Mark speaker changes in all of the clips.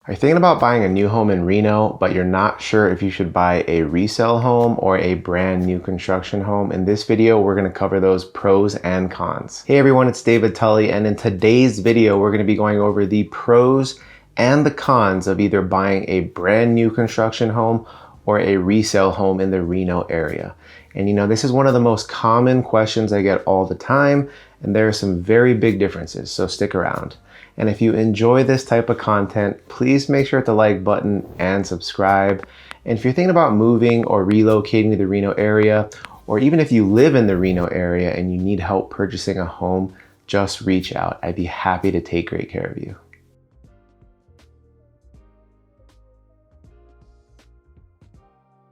Speaker 1: Are you thinking about buying a new home in Reno, but you're not sure if you should buy a resale home or a brand new construction home? In this video, we're gonna cover those pros and cons. Hey everyone, it's David Tully, and in today's video, we're gonna be going over the pros and the cons of either buying a brand new construction home or a resale home in the Reno area. And you know, this is one of the most common questions I get all the time, and there are some very big differences, so stick around. And if you enjoy this type of content, please make sure to hit the like button and subscribe. And if you're thinking about moving or relocating to the Reno area, or even if you live in the Reno area and you need help purchasing a home, just reach out. I'd be happy to take great care of you.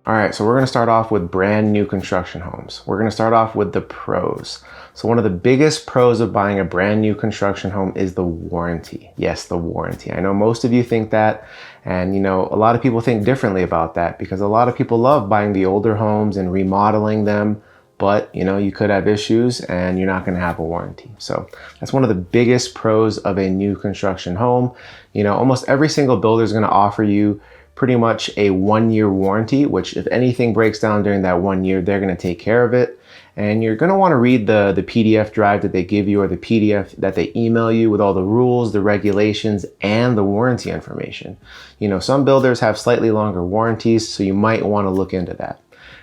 Speaker 1: All right, so we're gonna start off with brand new construction homes. We're gonna start off with the pros. So one of the biggest pros of buying a brand new construction home is the warranty. Yes, the warranty. I know most of you think that, and you know, a lot of people think differently about that because a lot of people love buying the older homes and remodeling them, but you know, you could have issues and you're not gonna have a warranty. So that's one of the biggest pros of a new construction home. You know, almost every single builder is gonna offer you pretty much a 1-year warranty, which if anything breaks down during that 1 year, they're gonna take care of it. And you're gonna wanna read the PDF drive that they give you or the PDF that they email you with all the rules, the regulations, and the warranty information. You know, some builders have slightly longer warranties, so you might wanna look into that.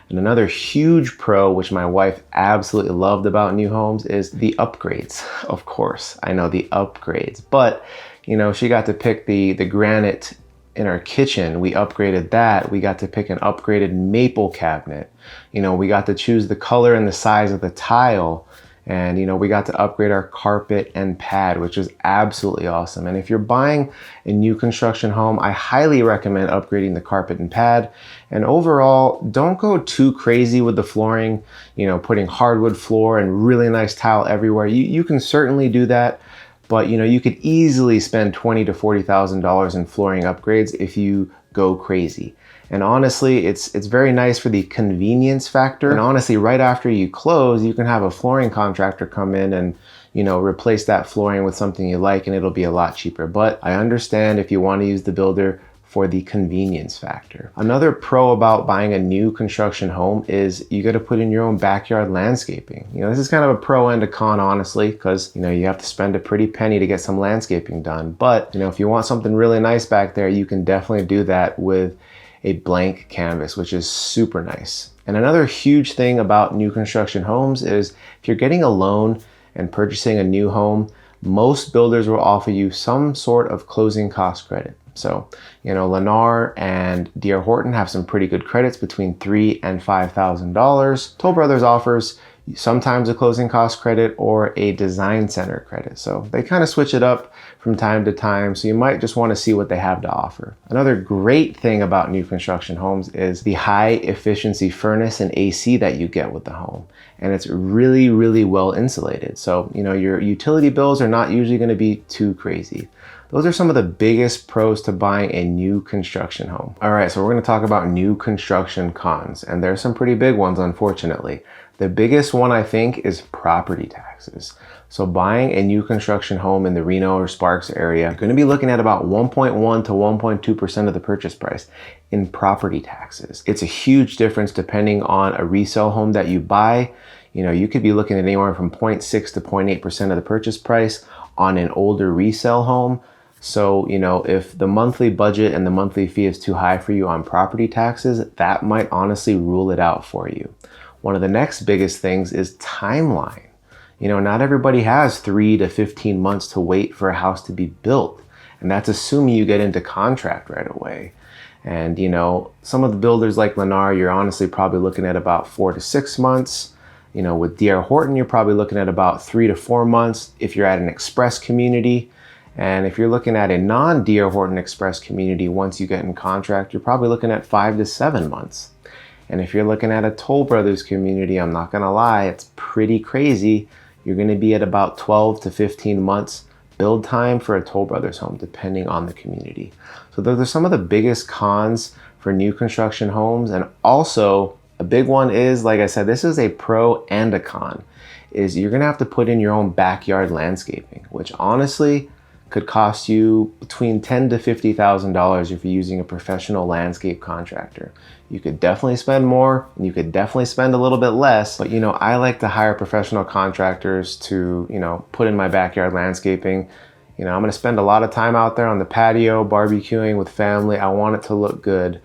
Speaker 1: And another huge pro, which my wife absolutely loved about new homes, is the upgrades. Of course, I know the upgrades, but you know, she got to pick the granite in our kitchen. We upgraded that. We got to pick an upgraded maple cabinet. You know, we got to choose the color and the size of the tile. And, you know, we got to upgrade our carpet and pad, which is absolutely awesome. And if you're buying a new construction home, I highly recommend upgrading the carpet and pad. And overall, don't go too crazy with the flooring, you know, putting hardwood floor and really nice tile everywhere. You can certainly do that. But you know, you could easily spend $20,000 to $40,000 in flooring upgrades if you go crazy. And honestly, it's very nice for the convenience factor. And honestly, right after you close, you can have a flooring contractor come in and, you know, replace that flooring with something you like, and it'll be a lot cheaper. But I understand if you want to use the builder for the convenience factor. Another pro about buying a new construction home is you got to put in your own backyard landscaping. You know, this is kind of a pro and a con, honestly, because, you know, you have to spend a pretty penny to get some landscaping done. But, you know, if you want something really nice back there, you can definitely do that with a blank canvas, which is super nice. And another huge thing about new construction homes is if you're getting a loan and purchasing a new home, most builders will offer you some sort of closing cost credit. So, you know, Lennar and D.R. Horton have some pretty good credits between $3,000 and $5,000. Toll Brothers offers sometimes a closing cost credit or a design center credit. So they kind of switch it up from time to time. So you might just want to see what they have to offer. Another great thing about new construction homes is the high efficiency furnace and AC that you get with the home. And it's really, really well insulated. So, you know, your utility bills are not usually going to be too crazy. Those are some of the biggest pros to buying a new construction home. All right, so we're going to talk about new construction cons, and there's some pretty big ones, unfortunately. The biggest one, I think, is property taxes. So buying a new construction home in the Reno or Sparks area, you're going to be looking at about 1.1 to 1.2% of the purchase price in property taxes. It's a huge difference depending on a resale home that you buy. You know, you could be looking at anywhere from 0.6 to 0.8% of the purchase price on an older resale home. So, you know, if the monthly budget and the monthly fee is too high for you on property taxes, that might honestly rule it out for you. One of the next biggest things is timeline. You know, not everybody has 3 to 15 months to wait for a house to be built. And that's assuming you get into contract right away. And, you know, some of the builders like Lennar, you're honestly probably looking at about 4 to 6 months. You know, with D.R. Horton, you're probably looking at about 3 to 4 months if you're at an express community. And if you're looking at a non-D.R. Horton Express community, once you get in contract, you're probably looking at 5 to 7 months. And if you're looking at a Toll Brothers community, I'm not gonna lie, it's pretty crazy. You're gonna be at about 12 to 15 months build time for a Toll Brothers home, depending on the community. So those are some of the biggest cons for new construction homes. And also, a big one is, like I said, this is a pro and a con, is you're gonna have to put in your own backyard landscaping, which honestly, could cost you between $10,000 to $50,000 if you're using a professional landscape contractor. You could definitely spend more, and you could definitely spend a little bit less, but I like to hire professional contractors to, put in my backyard landscaping. I'm gonna spend a lot of time out there on the patio, barbecuing with family. I want it to look good.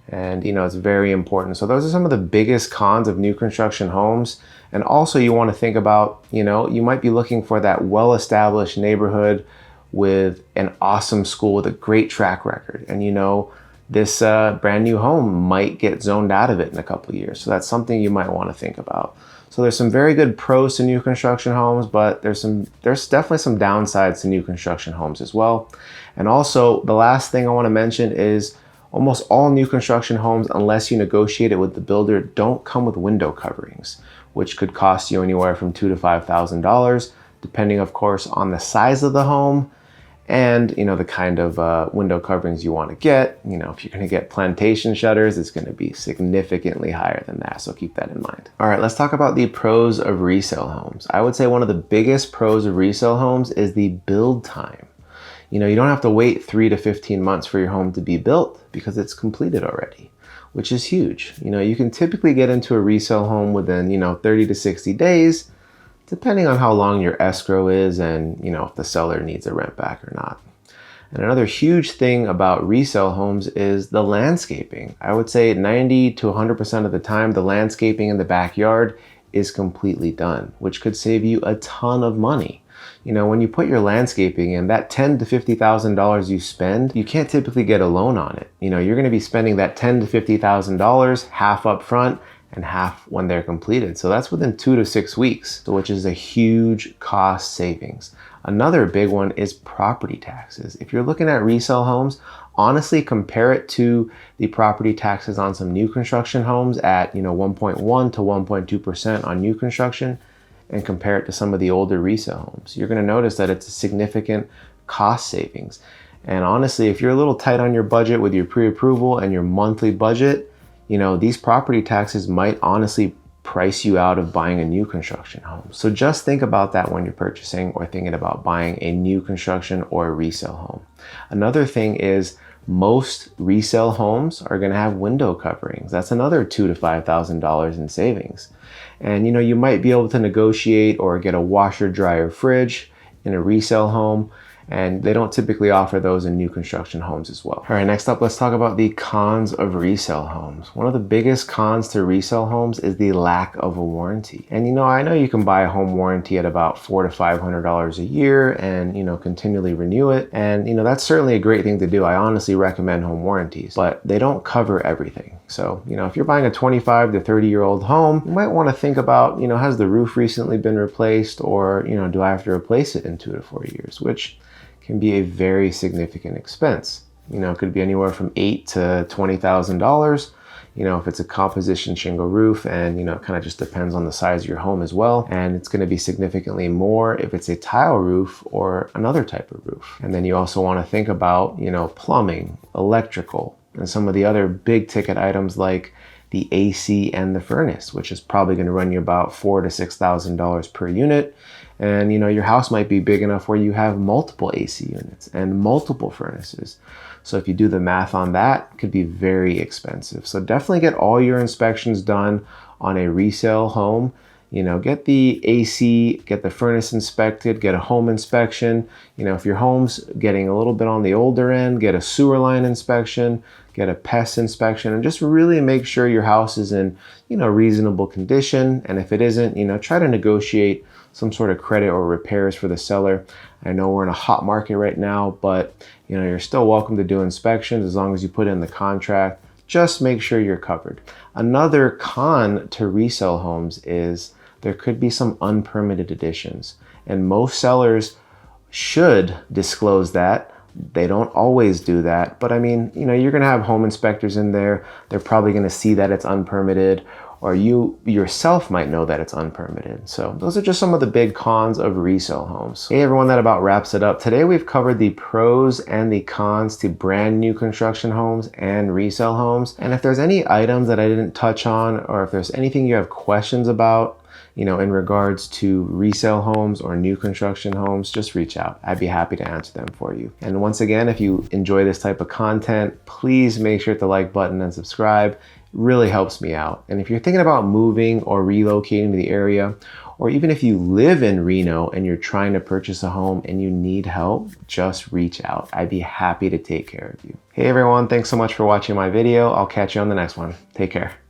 Speaker 1: And it's very important. So those are some of the biggest cons of new construction homes. And also you want to think about, you might be looking for that well-established neighborhood with an awesome school with a great track record. And this brand new home might get zoned out of it in a couple of years. So that's something you might want to think about. So there's some very good pros to new construction homes, but there's definitely some downsides to new construction homes as well. And also the last thing I want to mention is almost all new construction homes, unless you negotiate it with the builder, don't come with window coverings, which could cost you anywhere from $2,000 to $5,000, depending of course on the size of the home and the kind of window coverings you want to get. If you're going to get plantation shutters, it's going to be significantly higher than that, so keep that in mind. All right, let's talk about the pros of resale homes. I would say one of the biggest pros of resale homes is the build time. You don't have to wait 3 to 15 months for your home to be built because it's completed already, which is huge. You can typically get into a resale home within 30 to 60 days, depending on how long your escrow is and if the seller needs a rent back or not. And another huge thing about resale homes is the landscaping. I would say 90 to 100% of the time, the landscaping in the backyard is completely done, which could save you a ton of money. When you put your landscaping in, that $10,000 to $50,000 you spend, you can't typically get a loan on it. You're going to be spending that $10,000 to $50,000 half up front and half when they're completed. So that's within 2 to 6 weeks, which is a huge cost savings. Another big one is property taxes. If you're looking at resale homes, honestly compare it to the property taxes on some new construction homes at 1.1 to 1.2% on new construction, and compare it to some of the older resale homes. You're going to notice that it's a significant cost savings. And honestly, if you're a little tight on your budget with your pre-approval and your monthly budget, these property taxes might honestly price you out of buying a new construction home. So just think about that when you're purchasing or thinking about buying a new construction or a resale home. Another thing is most resale homes are going to have window coverings. That's another $2,000 to $5,000 in savings. And you might be able to negotiate or get a washer, dryer, fridge in a resale home, and they don't typically offer those in new construction homes as well. All right, next up, let's talk about the cons of resale homes. One of the biggest cons to resale homes is the lack of a warranty. And I know you can buy a home warranty at about $400 to $500 a year and continually renew it. And that's certainly a great thing to do. I honestly recommend home warranties, but they don't cover everything. So, if you're buying a 25 to 30-year-old home, you might want to think about, has the roof recently been replaced, or, do I have to replace it in 2 to 4 years, which can be a very significant expense. It could be anywhere from $8,000 to $20,000. If it's a composition shingle roof, and it kind of just depends on the size of your home as well. And it's going to be significantly more if it's a tile roof or another type of roof. And then you also want to think about, plumbing, electrical, and some of the other big ticket items like the AC and the furnace, which is probably going to run you about $4,000 to $6,000 per unit. And your house might be big enough where you have multiple AC units and multiple furnaces. So if you do the math on that, it could be very expensive. So definitely get all your inspections done on a resale home. Get the AC, get the furnace inspected, get a home inspection. If your home's getting a little bit on the older end, get a sewer line inspection, get a pest inspection, and just really make sure your house is in, reasonable condition. And if it isn't, try to negotiate some sort of credit or repairs for the seller. I know we're in a hot market right now, but you're still welcome to do inspections as long as you put in the contract. Just make sure you're covered. Another con to resale homes is there could be some unpermitted additions, and most sellers should disclose that. They don't always do that, but you're gonna have home inspectors in there. They're probably gonna see that it's unpermitted, or you yourself might know that it's unpermitted. So those are just some of the big cons of resale homes. Hey everyone, that about wraps it up. Today we've covered the pros and the cons to brand new construction homes and resale homes. And if there's any items that I didn't touch on, or if there's anything you have questions about, in regards to resale homes or new construction homes, just reach out. I'd be happy to answer them for you. And once again, if you enjoy this type of content, please make sure to hit the like button and subscribe. It really helps me out. And if you're thinking about moving or relocating to the area, or even if you live in Reno and you're trying to purchase a home and you need help, just reach out. I'd be happy to take care of you. Hey everyone, thanks so much for watching my video. I'll catch you on the next one. Take care.